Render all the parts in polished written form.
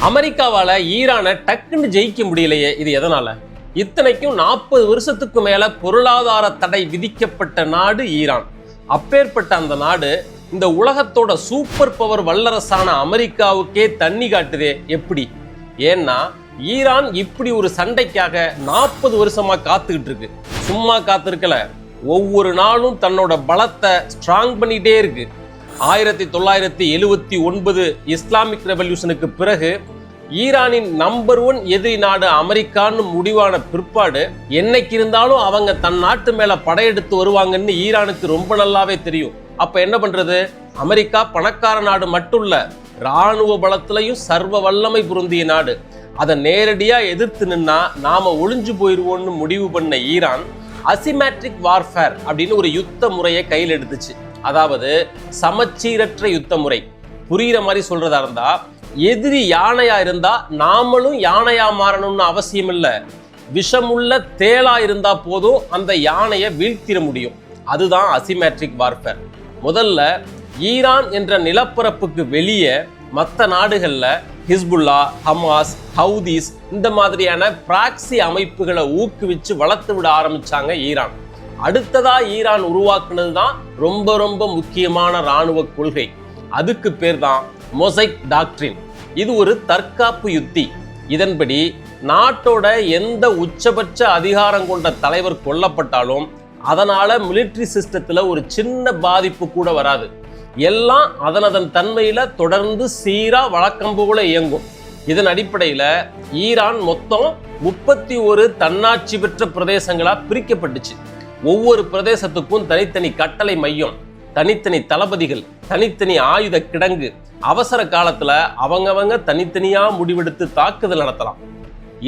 அமெரிக்காவால ஈரானை டக்குன்னு ஜெயிக்க முடியலையே, இது எதனால? இத்தனைக்கும் 40 வருஷத்துக்கு மேல பொருளாதார தடை விதிக்கப்பட்ட நாடு ஈரான். அப்பேற்பட்ட அந்த நாடு இந்த உலகத்தோட சூப்பர் பவர் வல்லரசான அமெரிக்காவுக்கே தண்ணி காட்டுதே எப்படி? ஏன்னா ஈரான் இப்படி ஒரு சண்டைக்காக 40 வருஷமா காத்துக்கிட்டு இருக்கு. சும்மா காத்திருக்கல, ஒவ்வொரு நாளும் தன்னோட பலத்தை ஸ்ட்ராங் பண்ணிட்டே இருக்கு. 1979 இஸ்லாமிக் ரெவல்யூஷனுக்கு பிறகு ஈரானின் நம்பர் 1 எதிரி நாடு அமெரிக்கான்னு முடிவான பிற்பாடு என்னைக்கு இருந்தாலும் அவங்க தன் நாட்டு மேல படையெடுத்து வருவாங்கன்னு ஈரானுக்கு ரொம்ப நல்லாவே தெரியும். அப்ப என்ன பண்றது? அமெரிக்கா பணக்கார நாடு மட்டும் இல்ல, இராணுவ பலத்திலையும் சர்வ வல்லமை பொருந்திய நாடு. அதை நேரடியா எதிர்த்து நின்னா நாம ஒளிஞ்சு போயிருவோம்னு முடிவு பண்ண ஈரான் அசிமேட்ரிக் வார்ஃபேர் அப்படின்னு ஒரு யுத்த முறையை கையில் எடுத்துச்சு. அதாவது சமச்சீரற்ற யுத்த முறை. புரிகிற மாதிரி சொல்றதா இருந்தா, எதிரி யானையா இருந்தா நாமளும் யானையா மாறணும்னு அவசியம் இல்லை. விஷமுள்ள தேளா இருந்தா போதும் அந்த யானையை வீழ்த்திட முடியும். அதுதான் அசிமேட்ரிக் வார்ஃபேர். முதல்ல ஈரான் என்ற நிலப்பரப்புக்கு வெளியே மற்ற நாடுகள்ல ஹிஸ்புல்லா, ஹமாஸ், ஹவுதீஸ் இந்த மாதிரியான பிராக்சி அமைப்புகளை ஊக்குவிச்சு வளர்த்து விட ஆரம்பிச்சாங்க ஈரான். அடுத்ததா ஈரான் உருவாக்குனது தான் ரொம்ப ரொம்ப முக்கியமான இராணுவ கொள்கை. அதுக்கு பேர் தான் மொசைக் டாக்ட்ரின். இது ஒரு தற்காப்பு யுத்தி. இதன்படி நாட்டோட எந்த உச்சபட்ச அதிகாரம் கொண்ட தலைவர் கொல்லப்பட்டாலும் அதனால மிலிட்ரி சிஸ்டத்துல ஒரு சின்ன பாதிப்பு கூட வராது. எல்லாம் அதனதன் தன்மையில தொடர்ந்து சீரா வழக்கம் போல இயங்கும். இதன் அடிப்படையில ஈரான் மொத்தம் 31 தன்னாட்சி பெற்ற பிரதேசங்களா பிரிக்கப்பட்டுச்சு. ஒவ்வொரு பிரதேசத்துக்கும் தனித்தனி கட்டளை மையம், தனித்தனி தளபதிகள், தனித்தனி ஆயுத கிடங்கு. அவசர காலத்துல அவங்கவங்க தனித்தனியா முடிவெடுத்து தாக்குதல் நடத்தலாம்.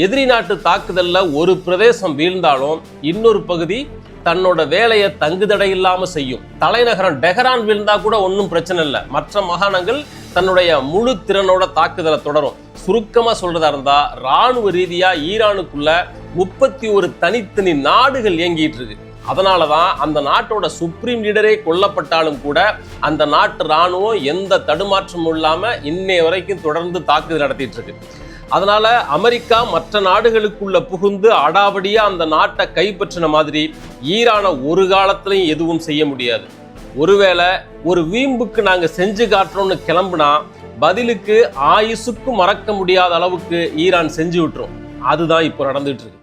எதிரி நாட்டு தாக்குதல்ல ஒரு பிரதேசம் வீழ்ந்தாலும் இன்னொரு பகுதி தன்னோட வேலையை தங்குதடை இல்லாம செய்யும். தலைநகரம் டெஹரான் வீழ்ந்தா கூட ஒன்றும் பிரச்சனை இல்லை, மற்ற மாகாணங்கள் தன்னுடைய முழு திறனோட தாக்குதலை தொடரும். சுருக்கமா சொல்றதா இருந்தா, இராணுவ ரீதியா ஈரானுக்குள்ள 31 தனித்தனி நாடுகள் இயங்கிட்டு இருக்கு. அதனாலதான் அந்த நாட்டோட சுப்ரீம் லீடரே கொல்லப்பட்டாலும் கூட அந்த நாட்டு இராணுவம் எந்த தடுமாற்றமும் இல்லாம இன்னைய வரைக்கும் தொடர்ந்து தாக்குதல் நடத்திட்டு இருக்கு. அதனால அமெரிக்கா மற்ற நாடுகளுக்குள்ள புகுந்து அடாவடியா அந்த நாட்டை கைப்பற்றின மாதிரி ஈரானை ஒரு காலத்திலையும் எதுவும் செய்ய முடியாது. ஒருவேளை ஒரு வீம்புக்கு நாங்க செஞ்சு காட்டுறோம்னு கிளம்புனா பதிலுக்கு ஆயுசுக்கும் மறக்க முடியாத அளவுக்கு ஈரான் செஞ்சு விட்டுரும். அதுதான் இப்போ நடந்துட்டு இருக்கு.